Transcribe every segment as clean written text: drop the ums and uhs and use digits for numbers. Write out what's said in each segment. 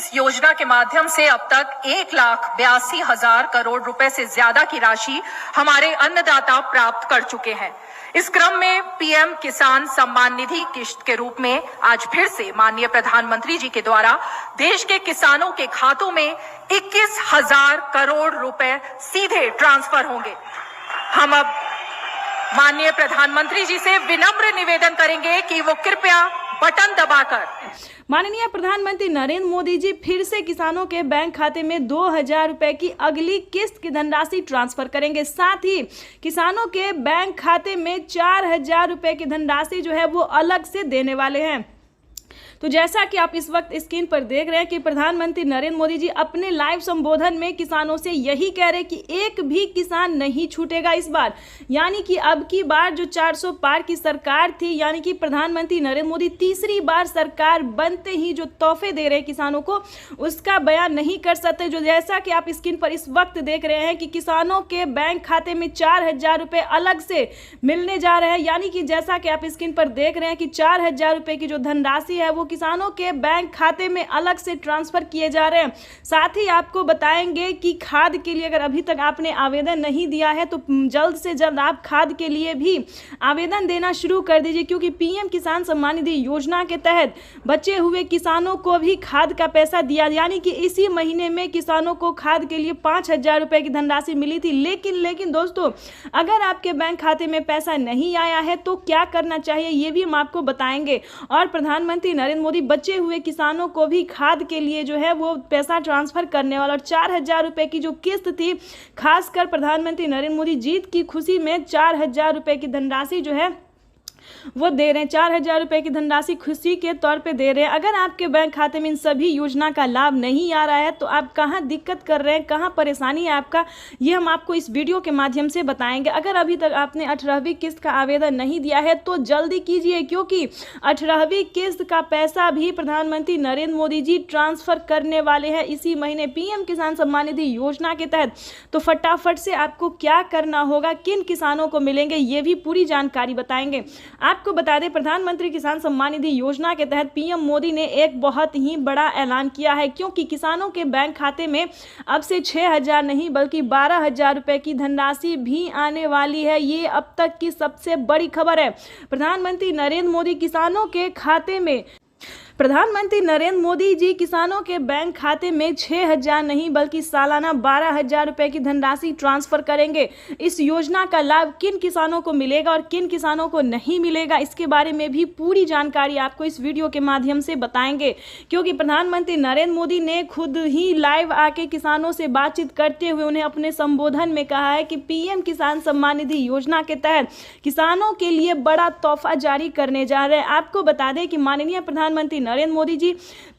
इस योजना के माध्यम से अब तक 1,82,000 करोड़ रुपए से ज्यादा की राशि हमारे अन्नदाता प्राप्त कर चुके हैं। इस क्रम में पीएम किसान सम्मान निधि किश्त के रूप में आज फिर से माननीय प्रधानमंत्री जी के द्वारा देश के किसानों के खातों में 21,000 करोड़ रुपए सीधे ट्रांसफर होंगे। हम अब माननीय प्रधानमंत्री जी से विनम्र निवेदन करेंगे कि वो कृपया बटन दबाकर माननीय प्रधानमंत्री नरेंद्र मोदी जी फिर से किसानों के बैंक खाते में 2,000 रुपए की अगली किस्त की धनराशि ट्रांसफर करेंगे। साथ ही किसानों के बैंक खाते में 4,000 रुपए की धनराशि जो है वो अलग से देने वाले हैं। तो जैसा कि आप इस वक्त स्क्रीन पर देख रहे हैं कि प्रधानमंत्री नरेंद्र मोदी जी अपने लाइव संबोधन में किसानों से यही कह रहे हैं कि एक भी किसान नहीं छूटेगा इस बार। यानी कि अब की बार जो 400 पार की सरकार थी, यानी कि प्रधानमंत्री नरेंद्र मोदी तीसरी बार सरकार बनते ही जो तोहफे दे रहे हैं किसानों को, उसका बयान नहीं कर सकते। जो जैसा कि आप स्क्रीन पर इस वक्त देख रहे हैं कि किसानों के बैंक खाते में 4,000 रुपये अलग से मिलने जा रहे हैं। यानी कि जैसा कि आप स्क्रीन पर देख रहे हैं कि 4,000 रुपये की जो धनराशि है वो किसानों के बैंक खाते में अलग से ट्रांसफर किए जा रहे हैं। साथ ही आपको बताएंगे कि खाद के लिए अगर अभी तक आपने आवेदन नहीं दिया है तो जल्द से जल्द आप खाद के लिए भी आवेदन देना शुरू कर दीजिए, क्योंकि पीएम किसान सम्मान निधि योजना के तहत बचे हुए किसानों को भी खाद का पैसा दिया। यानी कि इसी महीने में किसानों को खाद के लिए 5,000 रुपये की धनराशि मिली थी। लेकिन दोस्तों, अगर आपके बैंक खाते में पैसा नहीं आया है तो क्या करना चाहिए ये भी हम आपको बताएंगे। और प्रधानमंत्री नरेंद्र मोदी बचे हुए किसानों को भी खाद के लिए जो है वो पैसा ट्रांसफर करने वाला। और 4,000 रुपए की जो किस्त थी, खासकर प्रधानमंत्री नरेंद्र मोदी जीत की खुशी में 4,000 रुपए की धनराशि जो है वो दे रहे हैं। 4,000 रुपए की धनराशि खुशी के तौर पे दे रहे हैं। अगर आपके बैंक खाते में इन सभी योजना का लाभ नहीं आ रहा है तो आप कहाँ दिक्कत कर रहे हैं, कहाँ परेशानी है आपका, ये हम आपको इस वीडियो के माध्यम से बताएंगे। अगर अभी तक आपने 18वीं किस्त का आवेदन नहीं दिया है तो जल्दी कीजिए, क्योंकि 18वीं किस्त का पैसा भी प्रधानमंत्री नरेंद्र मोदी जी ट्रांसफर करने वाले हैं इसी महीने पीएम किसान सम्मान निधि योजना के तहत। तो फटाफट से आपको क्या करना होगा, किन किसानों को मिलेंगे, ये भी पूरी जानकारी बताएंगे। आपको बता दें, प्रधानमंत्री किसान सम्मान निधि योजना के तहत पीएम मोदी ने एक बहुत ही बड़ा ऐलान किया है, क्योंकि किसानों के बैंक खाते में अब से 6,000 नहीं बल्कि 12,000 रुपए की धनराशि भी आने वाली है। ये अब तक की सबसे बड़ी खबर है। प्रधानमंत्री नरेंद्र मोदी जी किसानों के बैंक खाते में 6,000 नहीं बल्कि सालाना 12,000 रुपए की धनराशि ट्रांसफर करेंगे। इस योजना का लाभ किन किसानों को मिलेगा और किन किसानों को नहीं मिलेगा, इसके बारे में भी पूरी जानकारी आपको इस वीडियो के माध्यम से बताएंगे, क्योंकि प्रधानमंत्री नरेंद्र मोदी ने खुद ही लाइव आके किसानों से बातचीत करते हुए उन्हें अपने संबोधन में कहा है कि पीएम किसान सम्मान निधि योजना के तहत किसानों के लिए बड़ा तोहफा जारी करने जा रहे हैं। आपको बता दें कि माननीय प्रधानमंत्री नरेंद्र मोदी जी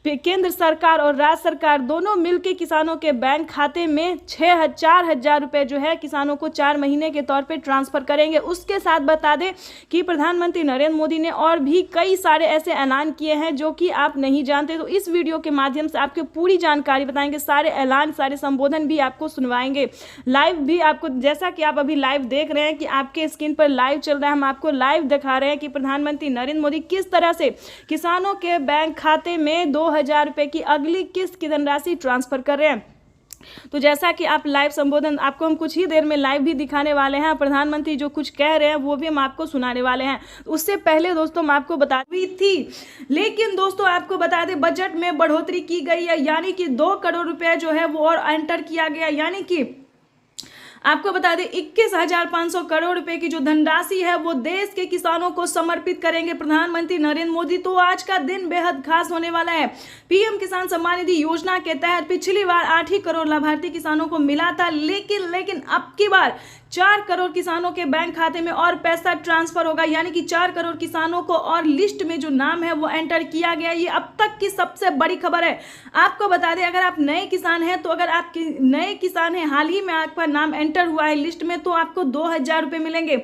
केंद्र सरकार और राज्य सरकार दोनों मिलकर किसानों के बैंक खाते में 4,000 रुपए जो है किसानों को 4 महीने के तौर पे ट्रांसफर करेंगे। उसके साथ बता दें कि प्रधानमंत्री नरेंद्र मोदी ने और भी कई सारे ऐसे ऐलान किए हैं जो कि आप नहीं जानते। तो इस वीडियो के माध्यम से आपको पूरी जानकारी बताएंगे, सारे ऐलान, सारे संबोधन भी आपको सुनवाएंगे, लाइव भी आपको, जैसा कि आप अभी लाइव देख रहे हैं कि आपके स्क्रीन पर लाइव चल रहा है, हम आपको लाइव दिखा रहे हैं कि प्रधानमंत्री नरेंद्र मोदी किस तरह से किसानों के बैंक खाते में 2,000 रुपए की अगली किस्त की धनराशि ट्रांसफर कर रहे हैं। तो जैसा कि आप लाइव संबोधन आपको हम कुछ ही देर में लाइव भी दिखाने वाले हैं, प्रधानमंत्री जो कुछ कह रहे हैं वो भी हम आपको सुनाने वाले हैं। उससे पहले दोस्तों हम आपको बता दी थी, लेकिन दोस्तों आपको बता दें बजट में बढ़ोतरी की गई है, यानी कि 2 करोड़ रुपए जो है वो और एंटर किया गया। यानी कि आपको बता दें 21,500 करोड़ रुपए की जो धनराशि है वो देश के किसानों को समर्पित करेंगे प्रधानमंत्री नरेंद्र मोदी। तो आज का दिन बेहद खास होने वाला है। पीएम किसान सम्मान निधि योजना के तहत पिछली बार 8 ही करोड़ लाभार्थी किसानों को मिला था, लेकिन अब की बार 4 करोड़ किसानों के बैंक खाते में और पैसा ट्रांसफर होगा। यानी कि 4 करोड़ किसानों को और लिस्ट में जो नाम है वो एंटर किया गया। ये अब तक की सबसे बड़ी खबर है। आपको बता दें, अगर आप नए किसान हैं तो अगर आप नए किसान हैं, हाल ही में आपका नाम एंटर हुआ है लिस्ट में तो आपको 2,000 रुपये मिलेंगे।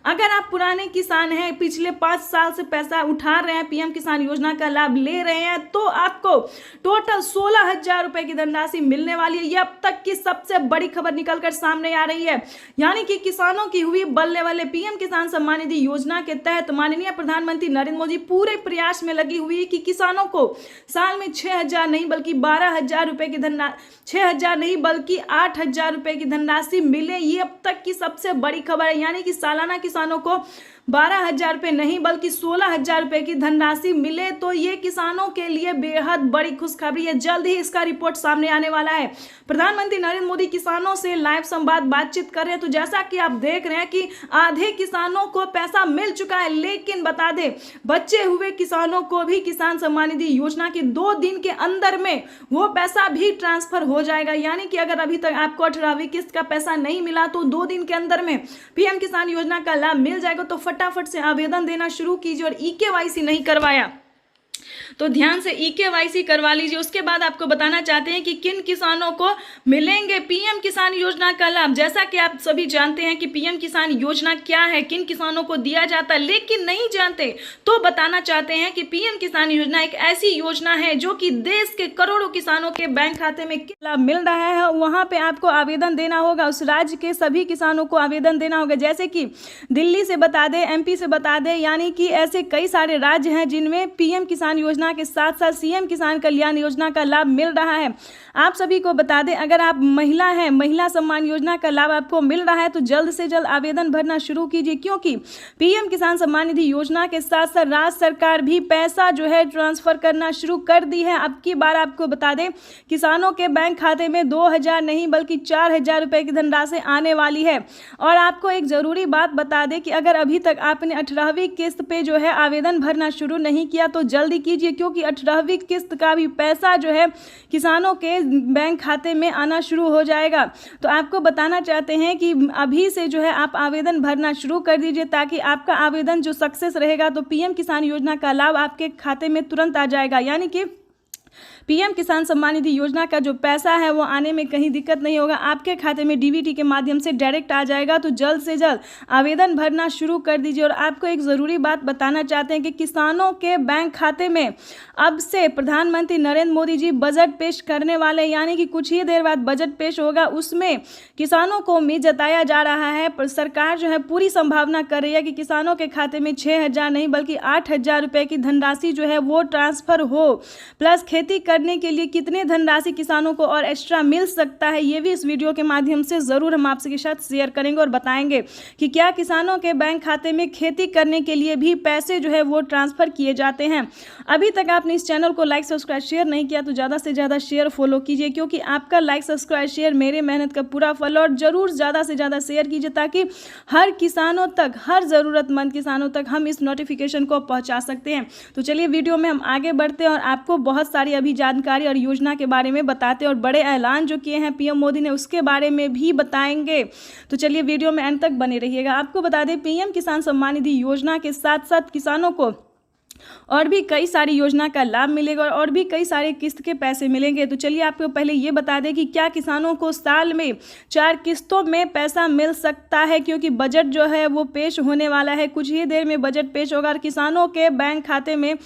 अगर आप पुराने किसान हैं, पिछले 5 साल से पैसा उठा रहे हैं, पीएम किसान योजना का लाभ ले रहे हैं, तो आपको टोटल 16,000 रुपये की धनराशि मिलने वाली है। ये अब तक की सबसे बड़ी खबर निकलकर सामने आ रही है। यानी कि किसानों की हुई बल्ले बल्ले। पीएम किसान सम्मान निधि योजना के तहत माननीय प्रधानमंत्री नरेंद्र मोदी पूरे प्रयास में लगी हुई है कि किसानों को साल में 6,000 नहीं बल्कि 12,000 रुपये की धनराशि, 6,000 नहीं बल्कि 8,000 रुपये की धनराशि मिले। ये अब तक की सबसे बड़ी खबर है। यानी कि सालाना किसानों को 12,000 रुपये नहीं बल्कि 16,000 रुपये की धनराशि मिले, तो ये किसानों के लिए बेहद बड़ी खुशखबरी है। जल्द ही इसका रिपोर्ट सामने आने वाला है। प्रधानमंत्री नरेंद्र मोदी किसानों से लाइव संवाद बातचीत कर रहे हैं। तो जैसा कि आप देख रहे हैं कि आधे किसानों को पैसा मिल चुका है, लेकिन बता दें बचे हुए किसानों को भी किसान सम्मान निधि योजना के 2 दिन के अंदर में वो पैसा भी ट्रांसफर हो जाएगा। यानी कि अगर अभी तक आपको 18वीं किस्त का पैसा नहीं मिला तो 2 दिन के अंदर में पीएम किसान योजना का लाभ मिल जाएगा। तो फटाफट से आवेदन देना शुरू कीजिए। और ई-केवाईसी नहीं करवाया तो ध्यान से ई-केवाईसी करवा लीजिए। उसके बाद आपको बताना चाहते हैं कि किन किसानों को मिलेंगे पीएम किसान योजना का लाभ। जैसा कि आप सभी जानते हैं कि पीएम किसान योजना क्या है, किन किसानों को दिया जाता है, लेकिन नहीं जानते तो बताना चाहते हैं कि पीएम किसान योजना एक ऐसी योजना है जो कि देश के करोड़ों किसानों के बैंक खाते में लाभ मिल रहा है। वहां पे आपको आवेदन देना होगा। उस राज्य के सभी किसानों को आवेदन देना होगा। जैसे कि दिल्ली से बता दें, एमपी से बता दें, यानी कि ऐसे कई सारे राज्य हैं जिनमें पीएम किसान योजना के साथ साथ सीएम किसान कल्याण योजना का लाभ मिल रहा है। आप सभी को बता दें, अगर आप महिला हैं, महिला सम्मान योजना का लाभ आपको मिल रहा है तो जल्द से जल्द आवेदन भरना शुरू कीजिए, क्योंकि पीएम किसान सम्मान निधि योजना के साथ साथ राज्य सरकार भी पैसा जो है ट्रांसफर करना शुरू कर दी है। अब की बार आपको बता दें किसानों के बैंक खाते में 2,000 नहीं बल्कि 4,000 रुपये की धनराशि आने वाली है। और आपको एक जरूरी बात बता दें कि अगर अभी तक आपने 18वीं किस्त पे जो है आवेदन भरना शुरू नहीं किया तो जल्दी कीजिए, क्योंकि 18वीं किस्त का भी पैसा जो है किसानों के बैंक खाते में आना शुरू हो जाएगा। तो आपको बताना चाहते हैं कि अभी से जो है आप आवेदन भरना शुरू कर दीजिए, ताकि आपका आवेदन जो सक्सेस रहेगा तो पीएम किसान योजना का लाभ आपके खाते में तुरंत आ जाएगा। यानी कि पीएम किसान सम्मान निधि योजना का जो पैसा है वो आने में कहीं दिक्कत नहीं होगा, आपके खाते में डीबीटी के माध्यम से डायरेक्ट आ जाएगा। तो जल्द से जल्द आवेदन भरना शुरू कर दीजिए। और आपको एक ज़रूरी बात बताना चाहते हैं कि किसानों के बैंक खाते में अब से प्रधानमंत्री नरेंद्र मोदी जी बजट पेश करने वाले, यानी कि कुछ ही देर बाद बजट पेश होगा। उसमें किसानों को उम्मीद जताया जा रहा है, पर सरकार जो है पूरी संभावना कर रही है कि किसानों के खाते में 6,000 नहीं बल्कि 8,000 रुपये की धनराशि जो है वो ट्रांसफर हो। प्लस खेती करने के लिए कितने धनराशि किसानों को और एक्स्ट्रा मिल सकता है, ये भी इस वीडियो के माध्यम से ज़रूर हम आपके साथ शेयर करेंगे और बताएंगे कि क्या किसानों के बैंक खाते में खेती करने के लिए भी पैसे जो है वो ट्रांसफ़र किए जाते हैं। अभी तक आपने इस चैनल को लाइक सब्सक्राइब शेयर नहीं किया तो ज़्यादा से ज़्यादा शेयर फॉलो कीजिए, क्योंकि आपका लाइक सब्सक्राइब शेयर मेरे मेहनत का पूरा फल। और ज़रूर ज़्यादा से ज़्यादा शेयर कीजिए ताकि हर किसानों तक, हर ज़रूरतमंद किसानों तक हम इस नोटिफिकेशन को पहुँचा सकते हैं। तो चलिए वीडियो में हम आगे बढ़ते हैं और आपको बहुत सारी अभी जानकारी और योजना के बारे में बताते हैं और बड़े ऐलान जो किए हैं पीएम मोदी ने उसके बारे में भी बताएंगे। तो चलिए वीडियो में अंत तक बने रहिएगा। आपको बता दें पीएम किसान सम्मान निधि योजना के साथ साथ किसानों को और भी कई सारी योजना का लाभ मिलेगा और भी कई सारे किस्त के पैसे मिलेंगे। तो चलिए आपको पहले ये बता दें कि क्या किसानों को साल में 4 किस्तों में पैसा मिल सकता है, क्योंकि बजट जो है वो पेश होने वाला है। कुछ ही देर में बजट पेश होगा और किसानों के बैंक खाते में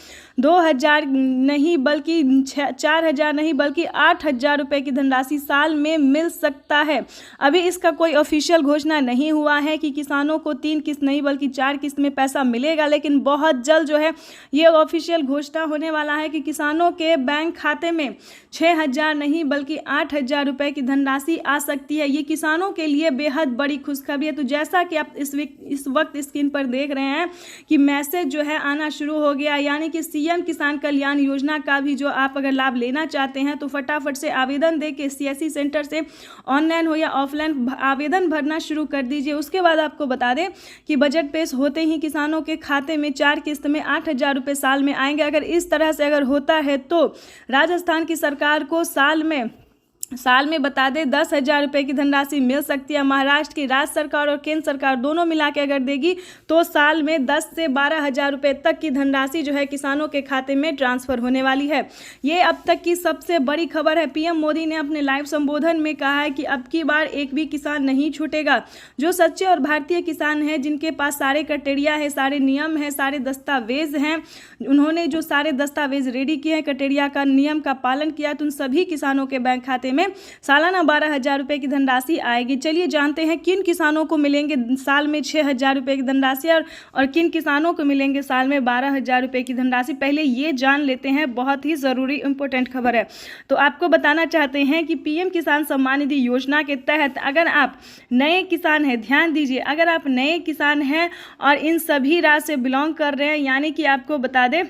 2,000 नहीं बल्कि 4,000 नहीं बल्कि 8,000 रुपये की धनराशि साल में मिल सकता है। अभी इसका कोई ऑफिशियल घोषणा नहीं हुआ है कि किसानों को 3 किस्त नहीं बल्कि 4 किस्त में पैसा मिलेगा, लेकिन बहुत जल्द जो है ये ऑफिशियल घोषणा होने वाला है कि किसानों के बैंक खाते में 6,000 नहीं बल्कि 8,000 रुपये की धनराशि आ सकती है। ये किसानों के लिए बेहद बड़ी खुशखबरी है। तो जैसा कि आप इस वक्त स्क्रीन पर देख रहे हैं कि मैसेज जो है आना शुरू हो गया, यानी कि सीएम किसान कल्याण योजना का भी जो आप अगर लाभ लेना चाहते हैं तो फटाफट से आवेदन दे के सीएससी सेंटर से ऑनलाइन हो या ऑफलाइन आवेदन भरना शुरू कर दीजिए। उसके बाद आपको बता दें कि बजट पेश होते ही किसानों के खाते में 4 किस्त में 8,000 रुपये साल में आएंगे। अगर इस तरह से अगर होता है तो राजस्थान की सरकार को साल में साल में बता दें 10,000 रुपये की धनराशि मिल सकती है। महाराष्ट्र की राज्य सरकार और केंद्र सरकार दोनों मिला के अगर देगी तो साल में 10 से 12,000 रुपये तक की धनराशि जो है किसानों के खाते में ट्रांसफर होने वाली है। ये अब तक की सबसे बड़ी खबर है। पीएम मोदी ने अपने लाइव संबोधन में कहा है कि अब की बार एक भी किसान नहीं छूटेगा। जो सच्चे और भारतीय किसान हैं, जिनके पास सारे क्राइटेरिया है, सारे नियम है, सारे दस्तावेज हैं, उन्होंने जो सारे दस्तावेज रेडी किए हैं, क्राइटेरिया का नियम का पालन किया, तो उन सभी किसानों के बैंक खाते में सालाना 12,000 रुपये की धनराशि आएगी। चलिए जानते हैं किन किसानों को मिलेंगे साल में 6,000 रुपये की धनराशि और किन किसानों को मिलेंगे साल में 12,000 रुपये की धनराशि। पहले ये जान लेते हैं, बहुत ही ज़रूरी इंपॉर्टेंट खबर है। तो आपको बताना चाहते हैं कि पीएम किसान सम्मान निधि योजना के तहत अगर आप नए किसान हैं, ध्यान दीजिए, अगर आप नए किसान हैं और इन सभी राज्य से बिलोंग कर रहे हैं, यानी कि आपको बता दें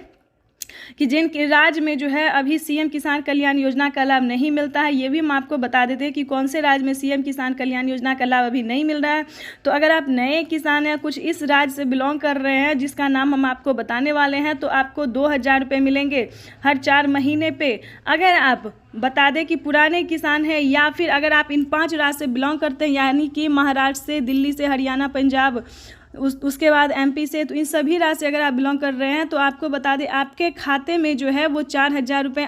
कि जिन राज्य में जो है अभी सीएम किसान कल्याण योजना का लाभ नहीं मिलता है, ये भी हम आपको बता देते हैं कि कौन से राज्य में सीएम किसान कल्याण योजना का लाभ अभी नहीं मिल रहा है। तो अगर आप नए किसान हैं, कुछ इस राज्य से बिलोंग कर रहे हैं जिसका नाम हम आपको बताने वाले हैं, तो आपको 2,000 रुपये मिलेंगे हर 4 महीने पे। अगर आप बता दें कि पुराने किसान हैं या फिर अगर आप इन 5 राज्य से बिलोंग करते हैं, यानी कि महाराष्ट्र से, दिल्ली से, हरियाणा, पंजाब, उसके बाद एमपी से, तो इन सभी राज्य से अगर आप बिलोंग कर रहे हैं तो आपको बता दें आपके खाते में जो है वो 4,000 रुपये